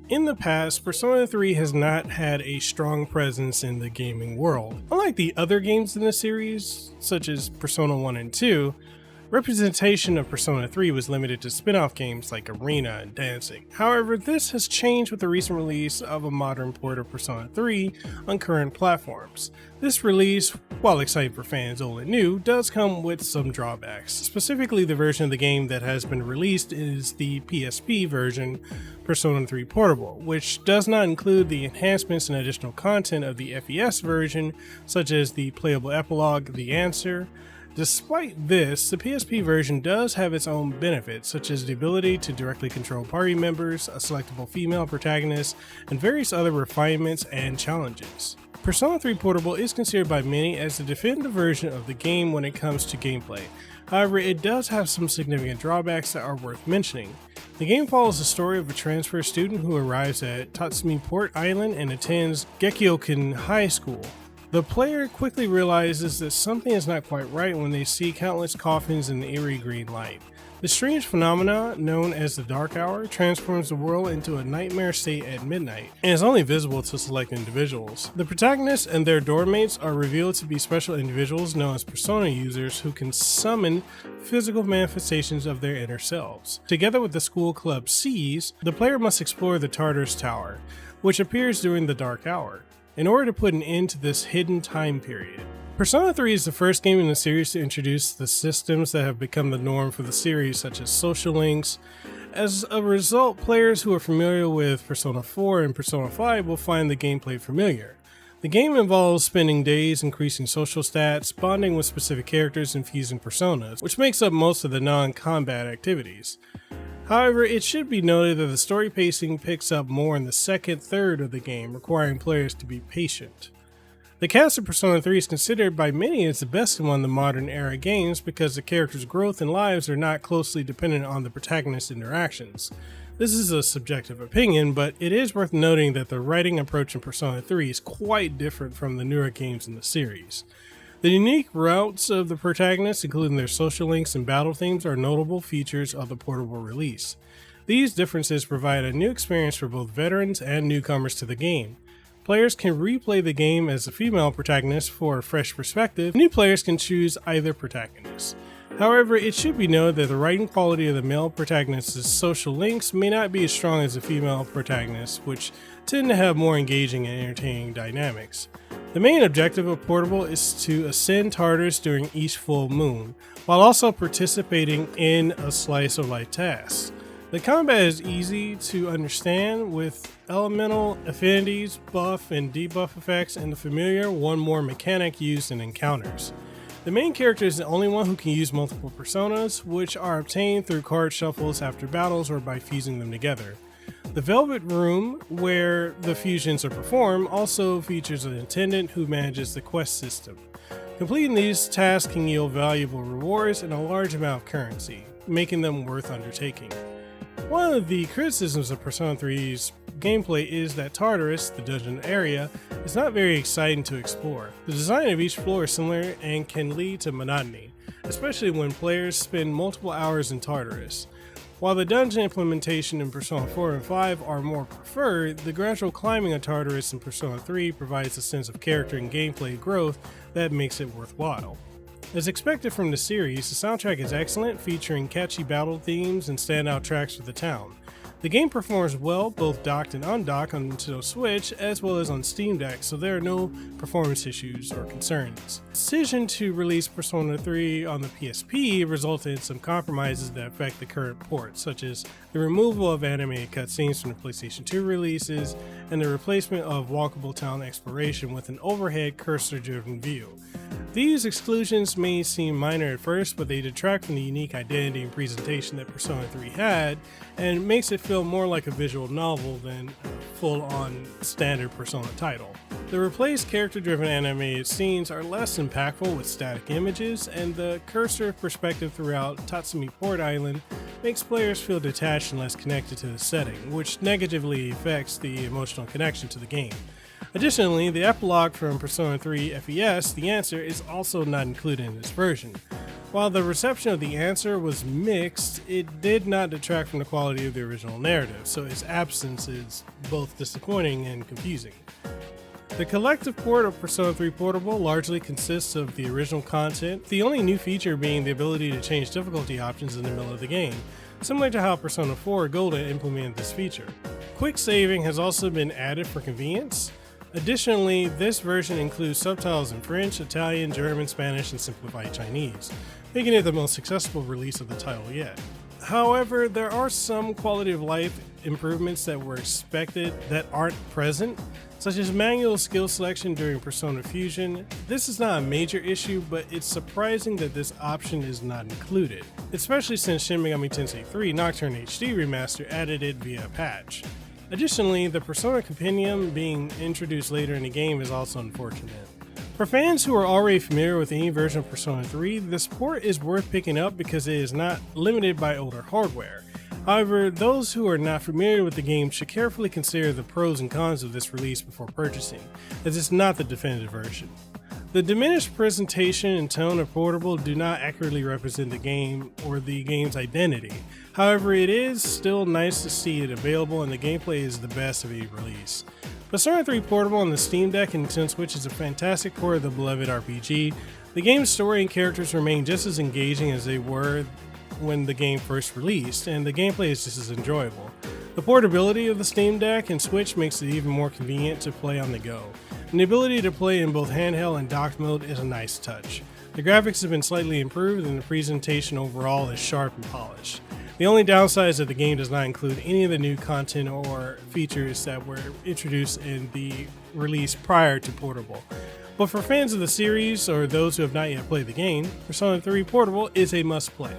In the past, Persona 3 has not had a strong presence in the gaming world. Unlike the other games in the series, such as Persona 1 and 2, representation of Persona 3 was limited to spin-off games like Arena and Dancing. However, this has changed with the recent release of a modern port of Persona 3 on current platforms. This release, while exciting for fans old and new, does come with some drawbacks. Specifically, the version of the game that has been released is the PSP version, Persona 3 Portable, which does not include the enhancements and additional content of the FES version, such as the playable epilogue, The Answer. Despite this, the PSP version does have its own benefits, such as the ability to directly control party members, a selectable female protagonist, and various other refinements and challenges. Persona 3 Portable is considered by many as the definitive version of the game when it comes to gameplay. However, it does have some significant drawbacks that are worth mentioning. The game follows the story of a transfer student who arrives at Tatsumi Port Island and attends Gekioken High School. The player quickly realizes that something is not quite right when they see countless coffins in the eerie green light. The strange phenomena, known as the Dark Hour, transforms the world into a nightmare state at midnight, and is only visible to select individuals. The protagonists and their doormates are revealed to be special individuals known as Persona users who can summon physical manifestations of their inner selves. Together with the school club Seas, the player must explore the Tartarus Tower, which appears during the Dark Hour, in order to put an end to this hidden time period. Persona 3 is the first game in the series to introduce the systems that have become the norm for the series, such as social links. As a result, players who are familiar with Persona 4 and Persona 5 will find the gameplay familiar. The game involves spending days increasing social stats, bonding with specific characters, and fusing personas, which makes up most of the non-combat activities. However, it should be noted that the story pacing picks up more in the second third of the game, requiring players to be patient. The cast of Persona 3 is considered by many as the best among the modern era games because the characters' growth and lives are not closely dependent on the protagonist's interactions. This is a subjective opinion, but it is worth noting that the writing approach in Persona 3 is quite different from the newer games in the series. The unique routes of the protagonists, including their social links and battle themes, are notable features of the portable release. These differences provide a new experience for both veterans and newcomers to the game. Players can replay the game as a female protagonist for a fresh perspective. New players can choose either protagonist. However, it should be noted that the writing quality of the male protagonist's social links may not be as strong as the female protagonists, which tend to have more engaging and entertaining dynamics. The main objective of Portable is to ascend Tartarus during each full moon, while also participating in a slice of life tasks. The combat is easy to understand, with elemental affinities, buff and debuff effects, and the familiar one more mechanic used in encounters. The main character is the only one who can use multiple personas, which are obtained through card shuffles after battles or by fusing them together. The Velvet Room, where the fusions are performed, also features an attendant who manages the quest system. Completing these tasks can yield valuable rewards and a large amount of currency, making them worth undertaking. One of the criticisms of Persona 3's gameplay is that Tartarus, the dungeon area, is not very exciting to explore. The design of each floor is similar and can lead to monotony, especially when players spend multiple hours in Tartarus. While the dungeon implementation in Persona 4 and 5 are more preferred, the gradual climbing of Tartarus in Persona 3 provides a sense of character and gameplay growth that makes it worthwhile. As expected from the series, the soundtrack is excellent, featuring catchy battle themes and standout tracks for the town. The game performs well both docked and undocked on Nintendo Switch, as well as on Steam Deck, so there are no performance issues or concerns. The decision to release Persona 3 on the PSP resulted in some compromises that affect the current port, such as the removal of animated cutscenes from the PlayStation 2 releases, and the replacement of walkable town exploration with an overhead cursor-driven view. These exclusions may seem minor at first, but they detract from the unique identity and presentation that Persona 3 had, and makes it feel more like a visual novel than a full-on standard Persona title. The replaced character-driven animated scenes are less impactful with static images, and the cursor perspective throughout Tatsumi Port Island makes players feel detached and less connected to the setting, which negatively affects the emotional connection to the game. Additionally, the epilogue from Persona 3 FES, The Answer, is also not included in this version. While the reception of the answer was mixed, it did not detract from the quality of the original narrative, so its absence is both disappointing and confusing. The collective port of Persona 3 Portable largely consists of the original content, the only new feature being the ability to change difficulty options in the middle of the game, similar to how Persona 4 Golden implemented this feature. Quick saving has also been added for convenience. Additionally, this version includes subtitles in French, Italian, German, Spanish, and simplified Chinese, making it the most successful release of the title yet. However, there are some quality of life improvements that were expected that aren't present, such as manual skill selection during Persona Fusion. This is not a major issue, but it's surprising that this option is not included, especially since Shin Megami Tensei 3 Nocturne HD Remaster added it via a patch. Additionally, the Persona Compendium being introduced later in the game is also unfortunate. For fans who are already familiar with any version of Persona 3, this port is worth picking up because it is not limited by older hardware. However, those who are not familiar with the game should carefully consider the pros and cons of this release before purchasing, as it's not the definitive version. The diminished presentation and tone of Portable do not accurately represent the game or the game's identity. However, it is still nice to see it available, and the gameplay is the best of any release. Persona 3 Portable on the Steam Deck and Nintendo Switch is a fantastic port of the beloved RPG. The game's story and characters remain just as engaging as they were when the game first released, and the gameplay is just as enjoyable. The portability of the Steam Deck and Switch makes it even more convenient to play on the go, and the ability to play in both handheld and docked mode is a nice touch. The graphics have been slightly improved, and the presentation overall is sharp and polished. The only downside is that the game does not include any of the new content or features that were introduced in the release prior to Portable. But for fans of the series or those who have not yet played the game, Persona 3 Portable is a must play.